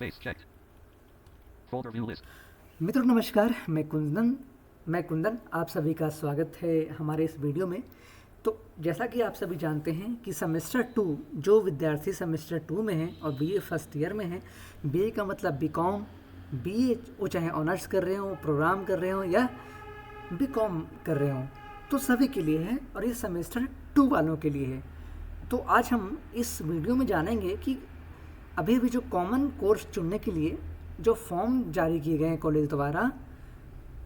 Base checked. Folder view list. मित्रों नमस्कार, मैं कुंदन आप सभी का स्वागत है हमारे इस वीडियो में। तो जैसा कि आप सभी जानते हैं कि सेमेस्टर 2 जो विद्यार्थी सेमेस्टर 2 में हैं और बीए फर्स्ट ईयर में हैं, बीए का मतलब बीकॉम, बीए वो चाहे ऑनर्स कर रहे हों, प्रोग्राम कर रहे हों या बीकॉम कर रहे हों, तो सभी के लिए है और ये सेमेस्टर 2 वालों के लिए है। तो आज हम इस वीडियो में जानेंगे कि अभी भी जो कॉमन कोर्स चुनने के लिए जो फॉर्म जारी किए गए हैं कॉलेज द्वारा,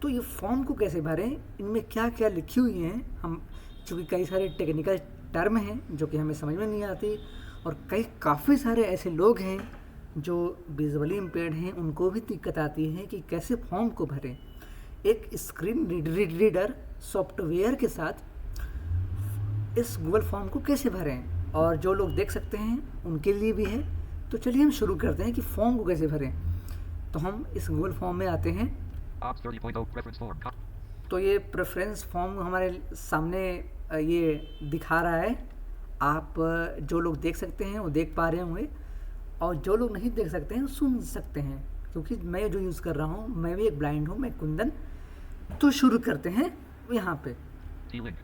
तो ये फॉर्म को कैसे भरें, इनमें क्या क्या लिखी हुई हैं। हम चूँकि कई सारे टेक्निकल टर्म हैं जो कि हमें समझ में नहीं आती, और काफ़ी सारे ऐसे लोग हैं जो विजुअली इम्पेयर्ड हैं, उनको भी दिक्कत आती है कि कैसे फॉर्म को भरें। एक स्क्रीन रीडर सॉफ्टवेयर के साथ इस गूगल फॉर्म को कैसे भरें, और जो लोग देख सकते हैं उनके लिए भी है। तो चलिए हम शुरू करते हैं कि फॉर्म को कैसे भरें। तो हम इस गूगल फॉर्म में आते हैं। OBS 30.0 preference form. तो ये प्रेफरेंस फॉर्म हमारे सामने ये दिखा रहा है। आप जो लोग देख सकते हैं वो देख पा रहे होंगे, और जो लोग नहीं देख सकते हैं वो सुन सकते हैं, क्योंकि मैं जो यूज़ कर रहा हूँ, मैं भी एक ब्लाइंड हूँ, मैं कुंदन। तो शुरू करते हैं यहाँ पे। T-link.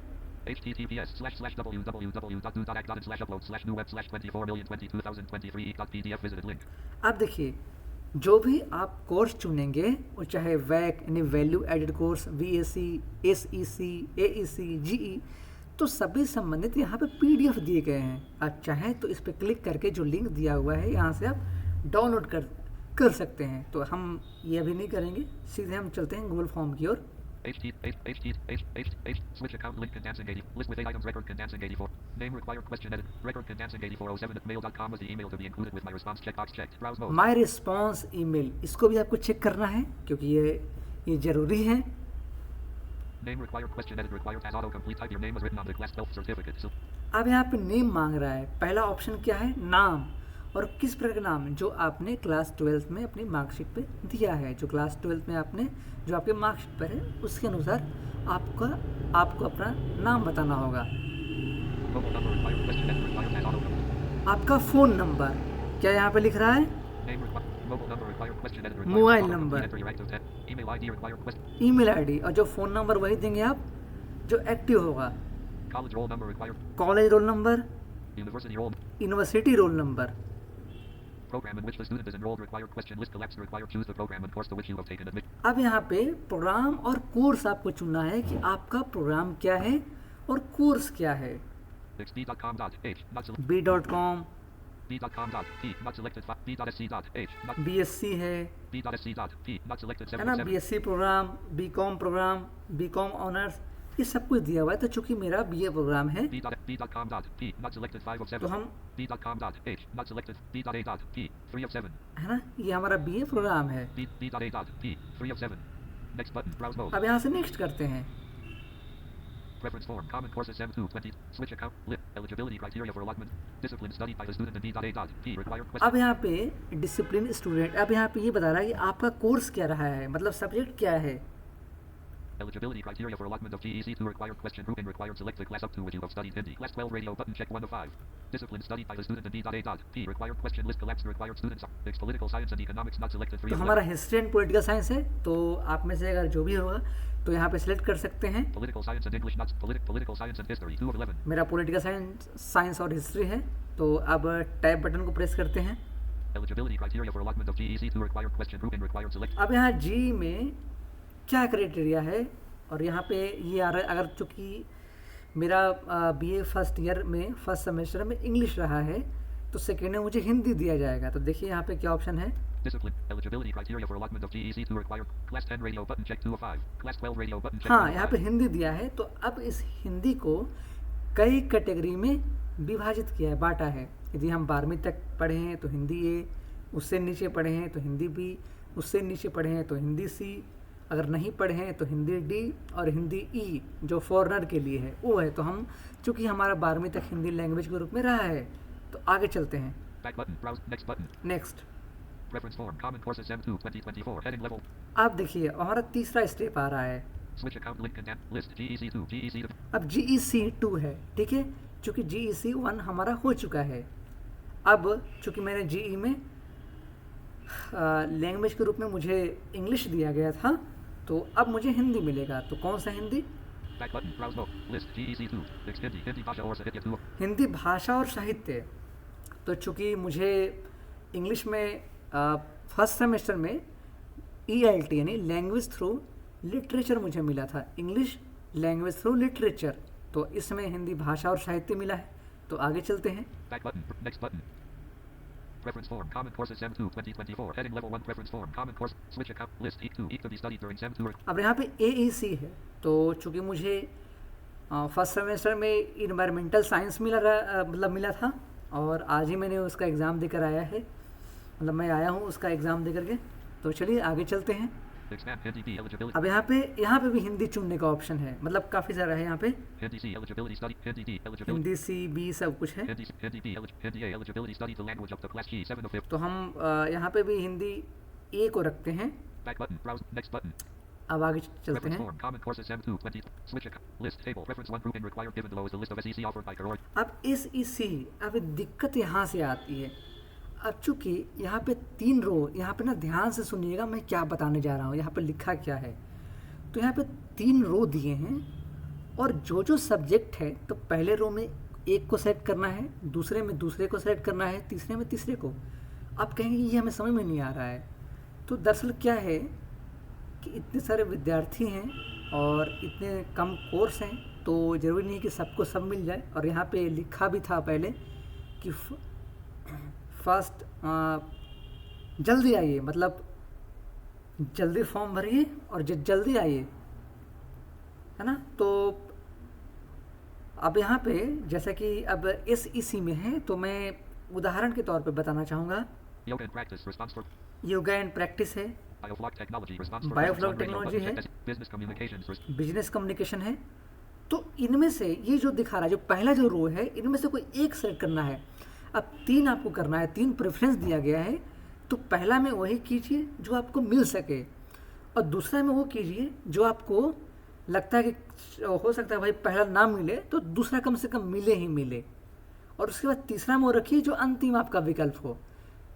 https://www.do.ac.slash/web/24,022,2023 visited link. अब देखिए, जो भी आप कोर्स चुनेंगे, वो चाहे वैक यानी value added course, VAC, SEC, AEC, GE, तो सभी संबंधित यहाँ पे पीडीएफ दिए गए हैं। आप चाहें तो इस पर क्लिक करके जो लिंक दिया हुआ है यहाँ से आप डाउनलोड कर सकते हैं। तो हम ये अभी नहीं करेंगे, सीधे हम चलते हैं गूगल फॉर्म की ओर। Switch account link condensing 80. List with 8 items. Record condensing 84. Name required question edit. Record condensing 8407 at mail.com was the email to be included with my response checkbox checked. Browse mode. My response email, इसको भी आपको check करना है क्योंकि ये ज़रूरी है। Name required question edit required as autocomplete. Type your name as written on the class self certificate. So, अब यहाँ पे नेम मांग रहा है। पहला ऑप्शन क्या है? नाम, और किस प्रकार का नाम जो आपने क्लास 12th में अपनी मार्कशीट पे दिया है। जो क्लास 12th में आपने जो आपके मार्कशीट पर है उसके अनुसार आपको अपना नाम बताना होगा। mobile number required question edit required as autocomplete. आपका फ़ोन नंबर क्या यहाँ पे लिख रहा है? Name required. Mobile number required question edit required. Mobile autocomplete. Number, Enter your active 10. Email ID required question. Email ID, और जो फ़ोन नंबर वही देंगे आप जो एक्टिव होगा। College roll number required. College roll number, University roll. University roll number. Program in which the student is enrolled required question list collapse required. Choose the program and course to which you have taken admit. अब यहाँ पे programme और course आपको चुनना है कि आपका programme क्या है और कोर्स क्या है। B.com.h not selected. B.com, B.com.p not selected. B.sc.h not BSc है B.sc.p not selected. ना, 77. BSc programme, programme, BCom honours, ये सब कुछ दिया हुआ है। तो चूंकि मेरा बीए प्रोग्राम है B.com.p not selected. 5 of 7. तो हम B.com.h not selected. B.a.p 3 of 7. है ना, ये हमारा बीए प्रोग्राम है। B.a.p 3 of 7. Next button. Browse mode. अब यहाँ से नेक्स्ट करते हैं। Preference form. Common courses M220. Switch account. Lit. Eligibility criteria for allotment. Discipline studied by the student and B.a.p required question. अब यहाँ पे डिसिप्लिन स्टूडेंट, अब यहाँ पे ये बता रहा है कि आपका कोर्स क्या रहा है, मतलब सब्जेक्ट क्या है। Eligibility criteria for allotment of GEC2 required question grouping required select the class up to which you have studied Hindi. Class 12 radio button check 1 of 5. Discipline studied by the student and B.a.p required question list collapse required students. Political science and economics not selected 3 तो of हमारा 11. History and political science है, तो आप में से अगर जो भी होगा तो यहाँ पे सिलेक्ट कर सकते हैं। Political science and English not political science and history 2 of 11. मेरा पॉलिटिकल साइंस और हिस्ट्री है, तो अब टैब बटन को प्रेस करते हैं। Eligibility criteria for allotment of GEC2 required question grouping required select. अब यहाँ जी में क्या क्राइटेरिया है, और यहाँ पे ये आ रहा है, अगर चूँकि मेरा बीए फर्स्ट ईयर में फर्स्ट सेमेस्टर में इंग्लिश रहा है, तो सेकेंड में मुझे हिंदी दिया जाएगा। तो देखिए यहाँ पे क्या ऑप्शन है। Discipline. Eligibility criteria for allotment of GEC2 required. Class 10 radio button check 2 of 5. Class 12 radio button check 1 हाँ, of यहाँ 5. पे हिंदी दिया है। तो अब इस हिंदी को कई कैटेगरी में विभाजित किया है, बांटा है। यदि हम 12वीं तक पढ़े हैं तो हिंदी ए, उससे नीचे पढ़े हैं तो हिंदी बी, उससे नीचे पढ़े हैं तो हिंदी सी, अगर नहीं पढ़े हैं तो हिंदी डी, और हिंदी ई जो फॉरेनर के लिए है वो है। तो हम चूँकि हमारा 12वीं तक हिंदी लैंग्वेज के रूप में रहा है, तो आगे चलते हैं। Back button. Browse. Next button. Next, Preference form. Common courses M2 2024. Heading level. आप देखिए हमारा तीसरा स्टेप आ रहा है। Switch account link content list GEC2 GEC2. अब GEC2 है, ठीक है, चूँकि GEC1 हमारा हो चुका है। अब चूँकि मैंने GE में लैंग्वेज के रूप में मुझे इंग्लिश दिया गया था, तो अब मुझे हिंदी मिलेगा। तो कौन सा Hindi? Back button. Browse mode. List. GEC2. Fixed Hindi. Hindi Bhasha or Sahitya 2. Hindi भाषा और साहित्य। तो चूँकि मुझे इंग्लिश में फर्स्ट सेमेस्टर में ELT यानी लैंग्वेज थ्रू लिटरेचर मुझे मिला था, इंग्लिश लैंग्वेज थ्रू लिटरेचर। तो इसमें हिंदी भाषा और साहित्य मिला है। तो आगे चलते हैं। Back button. Next button. Preference form. Common Courses Sem 2 2024. Heading Level 1 Preference form. Common Course. Switch account. List. E2. E to be studied during Sem 2. अब यहाँ पे AEC है। तो चूँकि मुझे फर्स्ट सेमेस्टर में इन्वायरमेंटल साइंस मिला था, और आज ही मैंने उसका एग्ज़ाम देकर आया है, मतलब मैं आया हूँ उसका एग्ज़ाम दे करके। तो चलिए आगे चलते हैं। Expand Hindi B eligibility. अब यहाँ पे भी हिंदी चुनने का ऑप्शन है, मतलब काफ़ी सारा है यहाँ पे। Hindi C eligibility study. Hindi D eligibility. Hindi C B सब कुछ है। Hindi B Hindi A eligibility study the language of the class G7 of 5th. तो हम यहाँ पे भी हिंदी A को रखते हैं। Back button. Browse. Next button. अब आगे चलते Preference हैं। form. Common Courses Sem 2 20. Switch account. List table. Preference 1 grouping required. Given below is the list of SEC offered by Karor. अब SEC, अब दिक्कत यहाँ से आती है। अब चूँकि यहाँ पे 3 रो, यहाँ पे ना ध्यान से सुनिएगा मैं क्या बताने जा रहा हूँ, यहाँ पे लिखा क्या है। तो यहाँ पे 3 रो दिए हैं, और जो सब्जेक्ट है तो पहले रो में एक को सेलेक्ट करना है, दूसरे में दूसरे को सेलेक्ट करना है, तीसरे में तीसरे को। आप कहेंगे ये हमें समझ में नहीं आ रहा है। तो दरअसल क्या है कि इतने सारे विद्यार्थी हैं और इतने कम कोर्स हैं, तो ज़रूरी नहीं है कि सबको सब मिल जाए। और यहाँ पे लिखा भी था पहले कि फर्स्ट जल्दी आइए, मतलब जल्दी फॉर्म भरिए और जल्दी आइए, है ना। तो अब यहाँ पे जैसा कि अब SEC में है, तो मैं उदाहरण के तौर पे बताना चाहूँगा। Yoga and practice. Response for yoga and practice है, Bioflog technology. Response for Bioflog preference 1 radio technology button है। check. Business communications. Business communication है। तो इनमें से ये जो दिखा रहा है, जो पहला जो रो है, इनमें से कोई एक सेलेक्ट करना है। अब 3 आपको करना है, 3 प्रेफरेंस दिया गया है। तो पहला में वही कीजिए जो आपको मिल सके, और दूसरा में वो कीजिए जो आपको लगता है कि हो सकता है भाई पहला ना मिले तो दूसरा कम से कम मिले ही मिले, और उसके बाद तीसरा में वो रखिए जो अंतिम आपका विकल्प हो।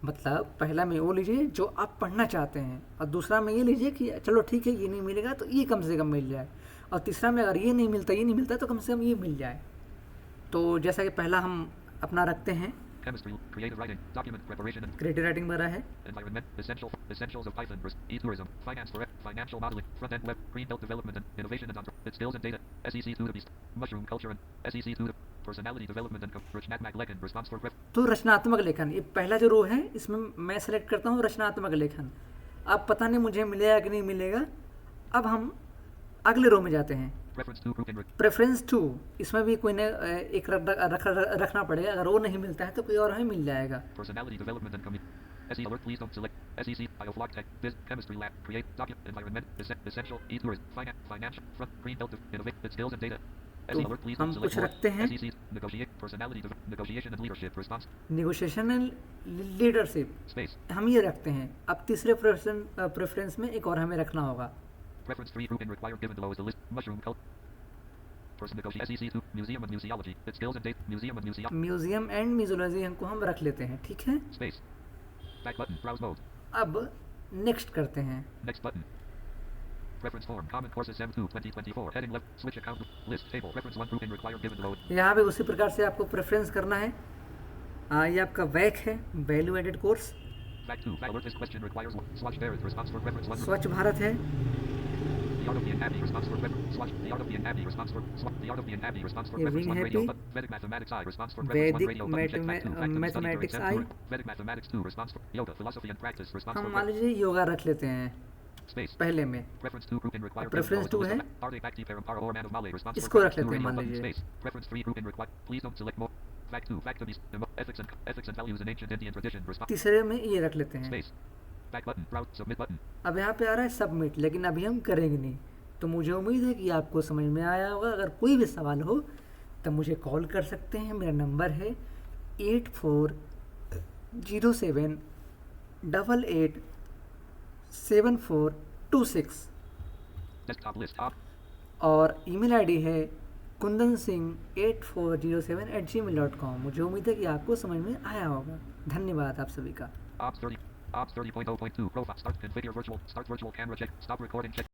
मतलब पहला में वो लीजिए जो आप पढ़ना चाहते हैं, और दूसरा में ये लीजिए कि चलो ठीक है ये नहीं मिलेगा तो ये कम से कम मिल जाए, और तीसरा में अगर ये नहीं मिलता तो कम से कम ये मिल जाए। तो जैसा कि पहला हम अपना रखते हैं, Chemistry. Creative writing. Document preparation and creative writing भरा है, environment. Essentials of Python. E-tourism. Finance for financial modeling. Front-end web. Greenbelt development and innovation and skills and data. SEC 2 to beast. Mushroom culture and SEC 2 to personality development and Rachnak Lekin. Response for prep. तो रचनात्मक लेखन, ये पहला जो रो है इसमें मैं select करता हूँ रचनात्मक लेखन। अब पता नहीं मुझे मिलेगा कि नहीं मिलेगा। अब हम अगले रो में जाते हैं, Preference 2 grouping. प्रेफरेंस 2। इसमें भी कोई ने एक रखना पड़ेगा, अगर वो नहीं मिलता है तो कोई और हमें मिल जाएगा। Personality development and SE alert. Please don't select. SEC. Bioflog tech. Chemistry lab. Create. Document. Environment. Essential. E-tourism. Financial. Front. Greenbelt. Innovate. Skills and data. SE तो alert. Please हम don't कुछ select more. रखते हैं, SEC. Negotiate. Personality. Negotiation and leadership. Response. Negotiation and leadership, Space. हम ये रखते हैं। अब तीसरे प्रेफरेंस में एक और हमें रखना होगा। Preference 3 grouping required. Given below is the list. Mushroom cult. Person negotiate. SEC 2. Museum and museology. Its skills and data. Museum and museology. Museum and museology हमको हम रख लेते हैं, ठीक है। Space. Back button. Browse mode. अब next करते हैं। Next button. Preference form. Common Courses Sem 2 2024. Heading left. Switch account. List table. Preference 1 grouping required. Given below. यहाँ पे उसी प्रकार से आपको प्रेफरेंस करना है। ये आपका वैक है, value added course. Back 2. Alert. This question requires Swatch Bharat. Response for preference 1. स्वच्छ भारत है, The art of being happy. Response for preference. Swatch. The art of being happy. Response for Swatch. The art of being happy. Response for Yeah, preference being 1 radio. happy. Vedic mathematics I. Response for preference 1 वैदिक radio. Button check. Back 2. Fact to be studied during mathematics Sem I. 2. Vedic mathematics 2. Response for yoga. Philosophy and practice. Response हम for मान लीजिए योगा रख लेते हैं space. पहले में। Preference 2 grouping required. Preference 2 है, Are they Bhakti Parampara or Man of Malay? Response for इसको रख preference 2 लेते हैं radio. मान Button लीजिए। space. Preference 3 grouping required. Please don't select more. Fact 2. Fact to be ethics and values in ancient Indian tradition. Response तीसरे में ये रख लेते हैं। space. Back button. Browse. Submit button. अब यहाँ पे आ रहा है सबमिट, लेकिन अभी हम करेंगे नहीं। तो मुझे उम्मीद है कि आपको समझ में आया होगा। अगर कोई भी सवाल हो तो मुझे कॉल कर सकते हैं। मेरा नंबर है 8407887426, Desktop list. Op. और ईमेल आईडी है kundansingh8407@gmail.com। मुझे उम्मीद है कि आपको समझ में आया होगा। धन्यवाद आप सभी का। Ops 30. OBS 30.0.2. Profile. Start. Configure virtual. Start virtual camera check. Stop recording check.